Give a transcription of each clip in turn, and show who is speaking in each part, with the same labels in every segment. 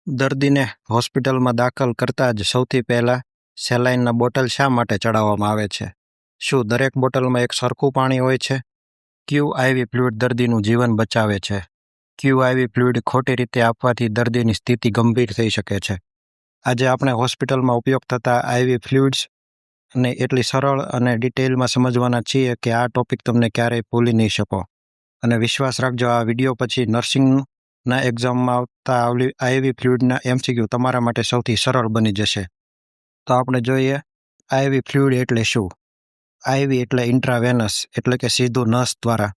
Speaker 1: દર્દીને હોસ્પિટલમાં દાખલ કરતાં જ સૌથી પહેલાં સેલાઇનના બોટલ શા માટે ચડાવવામાં આવે છે? શું દરેક બોટલમાં એક સરખું પાણી હોય છે? ક્યુ આઈવી ફ્લુઇડ દર્દીનું જીવન બચાવે છે? ક્યુ આઈવી ફ્લુઇડ ખોટી રીતે આપવાથી દર્દીની સ્થિતિ ગંભીર થઈ શકે છે. આજે આપણે હોસ્પિટલમાં ઉપયોગ થતા આઈવી ફ્લુઇડ્સ ને એટલી સરળ અને ડિટેલમાં સમજવાના છીએ કે આ ટોપિક તમને ક્યારેય ભૂલી નહીં શકો. અને વિશ્વાસ રાખજો, આ વિડીયો પછી નર્સિંગના એક્ઝામમાં આવતા આઈવી ફ્લુઇડના MCQ તમારા માટે સૌથી સરળ બની જશે. તો આપણે જોઈએ આઈવી ફ્લુઇડ એટલે શું. આઈવી એટલે ઇન્ટ્રાવેનસ, એટલે કે સીધું નસ દ્વારા.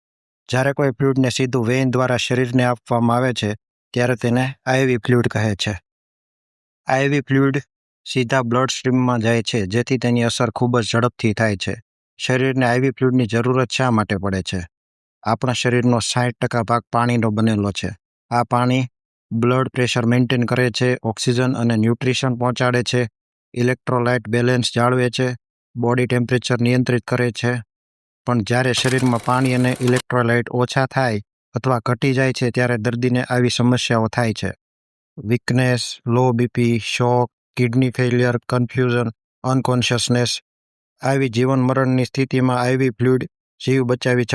Speaker 1: જ્યારે કોઈ ફ્લુઇડને સીધું વેઇન દ્વારા શરીરને આપવામાં આવે છે ત્યારે તેને આઈવી ફ્લુઇડ કહે છે. આઈવી ફ્લુઇડ સીધા બ્લડ સ્ટ્રીમમાં જાય છે, જેથી તેની અસર ખૂબ જ ઝડપથી થાય છે. શરીરને આઈવી ફ્લુઇડની જરૂરત શા માટે પડે છે? આપણા શરીરનો 60% ભાગ પાણીનો બનેલો છે. આ પાણી બ્લડ પ્રેશર મેન્ટેન કરે છે, ઓક્સિજન અને ન્યુટ્રિશન પહોંચાડે છે, ઇલેક્ટ્રોલાઇટ બેલેન્સ જાળવે છે, બોડી ટેમ્પરેચર નિયંત્રિત કરે છે. પણ જ્યારે શરીરમાં પાણી અને ઇલેક્ટ્રોલાઇટ ઓછા થાય અથવા ઘટી જાય છે ત્યારે દર્દીને આવી સમસ્યાઓ થાય છે. વીકનેસ, લો બીપી, શોક, કિડની ફેલિયર, કન્ફ્યુઝન, અનકોન્શિયસનેસ. આવી જીવન મરણની સ્થિતિમાં આઈવી ફ્લુઇડ જીવ બચાવી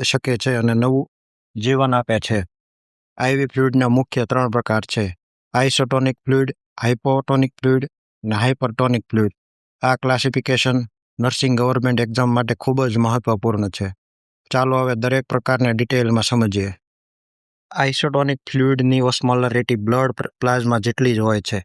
Speaker 1: શકે છે અને નવું જીવન આપે છે. આઈવી ફ્લુઇડના મુખ્ય 3 પ્રકાર છે: આઇસોટોનિક ફ્લુઇડ, હાઇપોટોનિક ફ્લુઇડ અને હાઇપરટોનિક ફ્લુઇડ. આ ક્લાસિફિકેશન નર્સિંગ ગવર્મેન્ટ એક્ઝામ માટે ખૂબ જ મહત્વપૂર્ણ છે. ચાલો હવે દરેક પ્રકારને ડિટેલમાં સમજીએ. આઇસોટોનિક ફ્લુઇડની ઓસ્મોલરિટી બ્લડ પ્લાઝમા જેટલી જ હોય છે.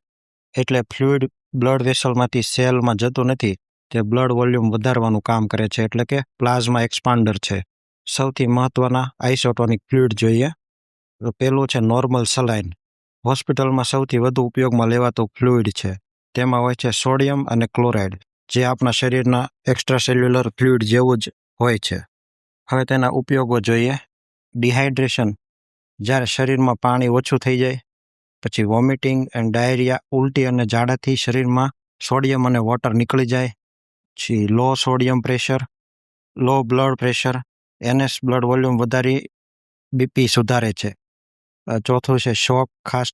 Speaker 1: એટલે ફ્લુઇડ બ્લડ વેસલમાંથી સેલમાં જતું નથી, તે બ્લડ વોલ્યુમ વધારવાનું કામ કરે છે, એટલે કે પ્લાઝમા એક્સપાન્ડર છે. સૌથી મહત્વના આઇસોટોનિક ફ્લુઇડ જોઈએ. તો પહેલું છે નોર્મલ સલાઇન. હોસ્પિટલમાં સૌથી વધુ ઉપયોગમાં લેવાતું ફ્લુઇડ છે. તેમાં હોય છે સોડિયમ અને ક્લોરાઇડ, જે આપણા શરીરના એક્સ્ટ્રાસેલ્યુલર ફ્લુઇડ જેવું જ હોય છે. હવે તેના ઉપયોગો જોઈએ. ડિહાઇડ્રેશન, જ્યારે શરીરમાં પાણી ઓછું થઈ જાય. પછી વોમિટિંગ એન્ડ ડાયરિયા, ઉલટી અને ઝાડાથી શરીરમાં સોડિયમ અને વોટર નીકળી જાય. પછી low sodium pressure, low blood pressure, NS blood volume વધારી બીપી સુધારે છે. ચોથું છે શોક, ખાસ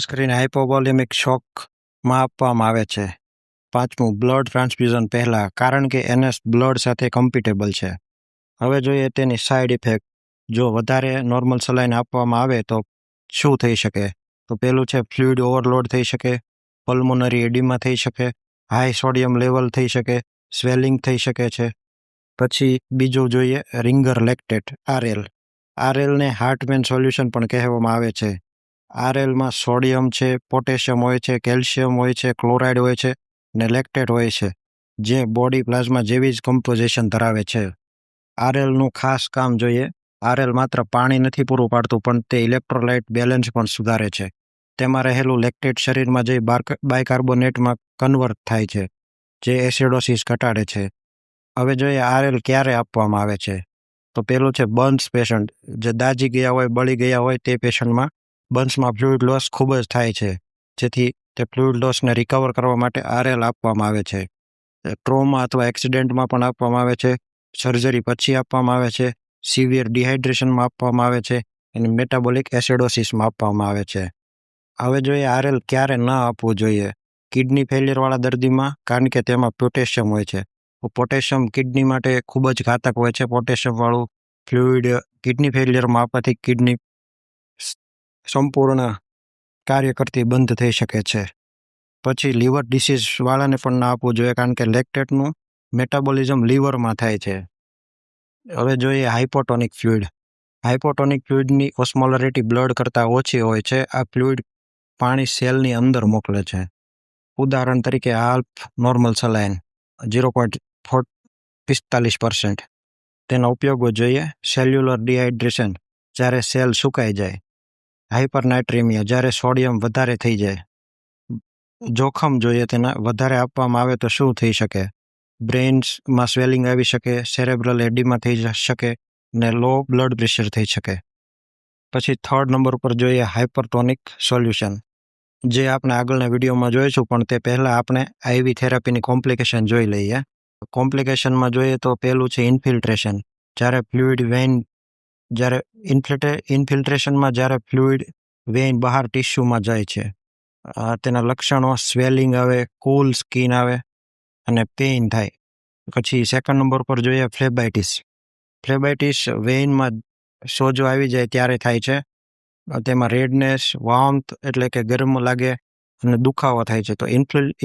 Speaker 1: કરીને હાઇપોવોલેમિક શોકમાં આપવામાં આવે છે. પાંચમું બ્લડ ટ્રાન્સફ્યુઝન પહેલાં, કારણ કે NS બ્લડ સાથે કમ્પેટેબલ છે. હવે જોઈએ તેની સાઇડ ઇફેક્ટ. જો વધારે નોર્મલ સલાઇન આપવામાં આવે તો શું થઈ શકે? તો પહેલું છે ફ્લુઇડ ઓવરલોડ થઈ શકે, પલ્મોનરી એડિમા થઈ શકે, હાઈ સોડિયમ લેવલ થઈ શકે, સ્વેલિંગ થઈ શકે છે. પછી બીજું જોઈએ રિંગર લેક્ટેટ, RL. RLને હાર્ટમેન સોલ્યુશન પણ કહેવામાં આવે છે. RLમાં સોડિયમ છે, પોટેશિયમ હોય છે, કેલ્શિયમ હોય છે, ક્લોરાઇડ હોય છે અને લેક્ટેટ હોય છે, જે બોડી પ્લાઝમા જેવી જ કમ્પોઝિશન ધરાવે છે. RLનું ખાસ કામ જોઈએ. RL માત્ર પાણી નથી પૂરું પાડતું, પણ તે ઇલેક્ટ્રોલાઇટ બેલેન્સ પણ સુધારે છે. તેમાં રહેલું લેક્ટેટ શરીરમાં જઈ બાયકાર્બોનેટમાં કન્વર્ટ થાય છે, જે એસિડોસિસ ઘટાડે છે. હવે જોઈએ RL ક્યારે આપવામાં આવે છે. તો પહેલું છે બર્ન્સ પેશન્ટ, જે દાઝી ગયા હોય, બળી ગયા હોય તે પેશન્ટમાં બર્ન્સમાં ફ્લુઇડ લોસ ખૂબ જ થાય છે, જેથી તે ફ્લુઇડ લોસને રિકવર કરવા માટે RL આપવામાં આવે છે. ટ્રોમા અથવા એક્સિડન્ટમાં પણ આપવામાં આવે છે, સર્જરી પછી આપવામાં આવે છે, સિવિયર ડિહાઇડ્રેશનમાં આપવામાં આવે છે અને મેટાબોલિક એસિડોસિસમાં આપવામાં આવે છે. હવે જોઈએ RL ક્યારે ન આપવું જોઈએ. કિડની ફેલિયરવાળા દર્દીમાં, કારણ કે તેમાં પોટેશિયમ હોય છે. પોટેશિયમ કિડની માટે ખૂબ જ ઘાતક હોય છે. પોટેશિયમવાળું ફ્લુઇડ કિડની ફેલિયરમાં આપવાથી કિડની સંપૂર્ણ કાર્ય કરતી બંધ થઈ શકે છે. પછી લીવર ડિસીઝવાળાને પણ ના આપવું જોઈએ, કારણ કે લેક્ટેટનું મેટાબોલિઝમ લીવરમાં થાય છે. હવે જોઈએ હાઇપોટોનિક ફ્લુઇડ. હાઇપોટોનિક ફ્લુઇડની ઓસ્મોલરિટી બ્લડ કરતાં ઓછી હોય છે. આ ફ્લુઇડ પાણી સેલની અંદર મોકલે છે. ઉદાહરણ તરીકે હાલ્ફ નોર્મલ સલાઇન 0.45%. તેના ઉપયોગો જોઈએ. સેલ્યુલર ડિહાઇડ્રેશન, જ્યારે સેલ સુકાઈ જાય. હાઇપરનાઇટ્રેમિયા, જ્યારે સોડિયમ વધારે થઈ જાય. જોખમ જોઈએ તેના, વધારે આપવામાં આવે તો શું થઈ શકે? બ્રેઇન્સમાં સ્વેલિંગ આવી શકે, સેરેબ્રલ એડિમા થઈ શકે અને લો બ્લડ પ્રેશર થઈ શકે. પછી 3rd નંબર પર જોઈએ હાઇપરટોનિક સોલ્યુશન, જે આપણે આગળના વિડીયોમાં જોઈશું, પણ તે પહેલાં આપણે આઈવી થેરાપીની કોમ્પ્લિકેશન જોઈ લઈએ. કોમ્પ્લિકેશનમાં જોઈએ તો પહેલું છે ઇન્ફિલ્ટ્રેશન. જ્યારે ફ્લુઇડ વેઇન, જ્યારે ઇન્ફિલ્ટ્રેશનમાં જ્યારે ફ્લુઇડ વેઇન બહાર ટિશ્યુમાં જાય છે. તેના લક્ષણો સ્વેલિંગ આવે, કુલ સ્કિન આવે અને પેઇન થાય. પછી સેકન્ડ નંબર પર જોઈએ ફ્લેબાઇટિસ. ફ્લેબાઇટિસ વેઇનમાં સોજો આવી જાય ત્યારે થાય છે. તેમાં રેડનેસ, વાર્મથ એટલે કે ગરમ લાગે અને દુખાવો થાય છે. તો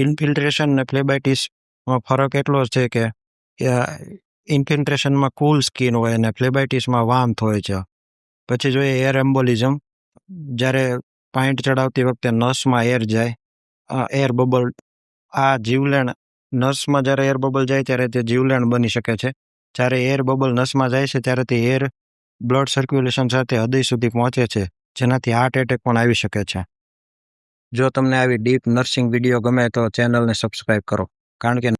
Speaker 1: ઇન્ફિલ્ટ્રેશન અને ફ્લેબાઇટિસમાં ફરક એટલો છે કે ઇન્ફિલ્ટ્રેશનમાં કુલ સ્કિન હોય અને ફ્લેબાઇટિસમાં વાર્મથ હોય છે. પછી જોઈએ એર એમ્બોલિઝમ. જ્યારે પાઇન્ટ ચડાવતી વખતે નસમાં એર જાય, એર બબલ, આ જીવલેણ નસમાં જ્યારે એર બબલ જાય ત્યારે તે જીવલેણ બની શકે છે. જ્યારે એર બબલ નસમાં જાય છે ત્યારે તે એર બ્લડ સર્ક્યુલેશન સાથે હૃદય સુધી પહોંચે છે, જેનાથી હાર્ટ એટેક પણ આવી શકે છે. જો તમને આવી ડીપ નર્સિંગ વિડીયો ગમે તો ચેનલને સબસ્ક્રાઇબ કરો, કારણ કે